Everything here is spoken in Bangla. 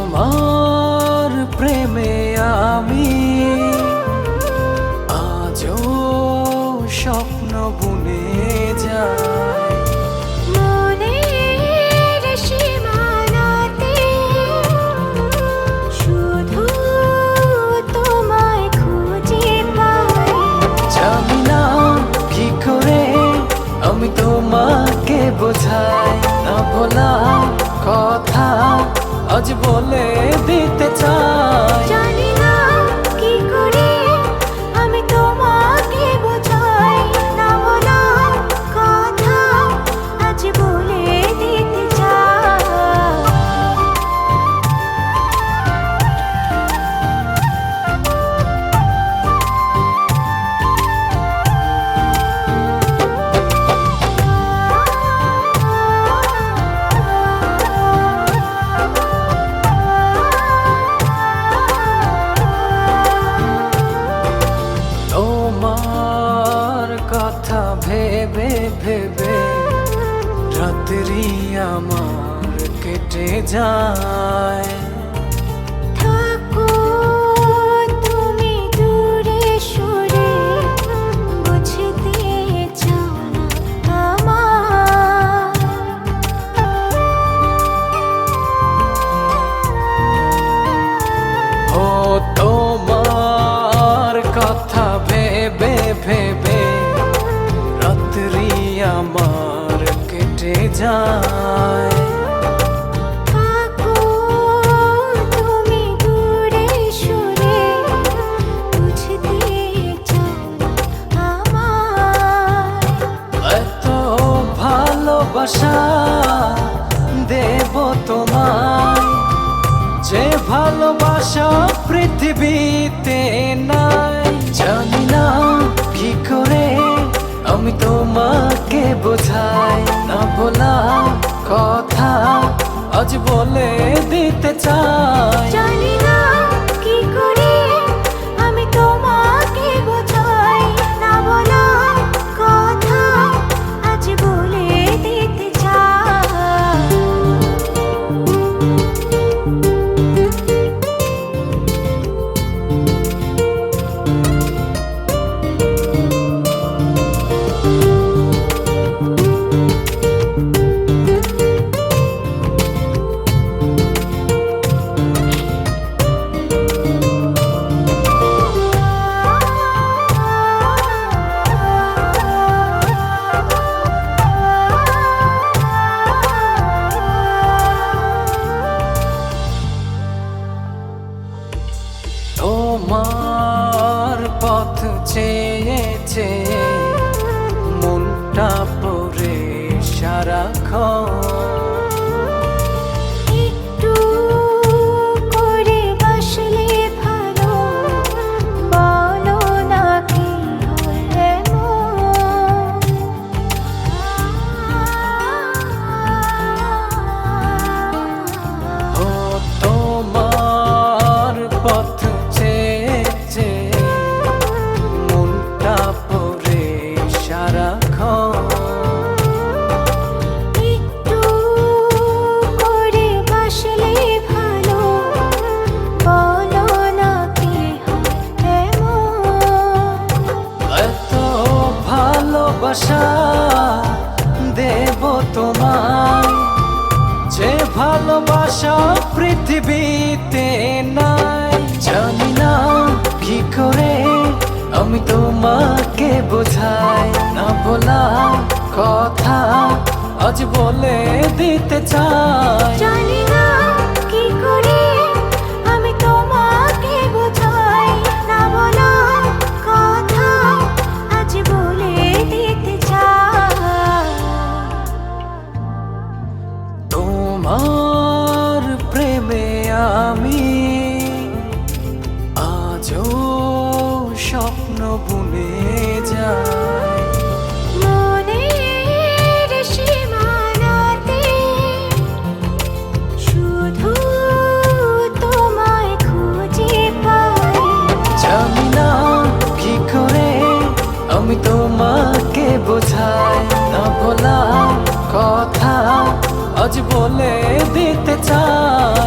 তোমার প্রেমে আমি আজও স্বপ্ন বুনে যাই। মনের সীমানাতে শুধু তোমায় খুঁজে পাই। জানি না কি করে আমি তোমাকে বোঝাই, না বলা কথা আজ বলে দিতে চাই। জানি না কি করে আমি তোমাকে বোঝাই, না বলা কথা আজ বলে দিতে চাই। তোমার কথা ভেবে ভেবে রাত্রি আমার কেটে যায়। থাকো তুমি দূরে সরে, বুঝতে চাও না আমার। ও তোমার কথা ভেবে ভেবে রাত্রি আমার কেটে যায়। থাকো তুমি দূরে সরে, বুঝতে চাও না আমার। এত ভালোবাসা দেব তোমায়, যে ভালোবাসা পৃথিবীতে নাই। জানি না কি করে আমি তোমাকে বোঝাই, না বলা কথা আজ বলে দিতে চাই। জানি না কি করে আমি তোমাকে বোঝাই, না বলা কথা আজ বলে দিতে চাই। তোমার পথ চেয়ে চেয়ে মনটা পড়ে সারাক্ষণ। একটু করে বাসলে ভালো, বলো না কি হয় ও তোমার পথ চেয়ে চেয়ে মনটা পড়ে সারাক্ষণ। একটু করে বাসলে ভালো, বলো না কি হয় এত ভালোবাসা দেব তোমায়, যে ভালোবাসা পৃথিবীতে নাই। জানি না কি করে আমি তোমাকে বোঝাই, না বলা কথা আজ বলে দিতে চাই। জানি না কি করে আমি বলে দিতে চাই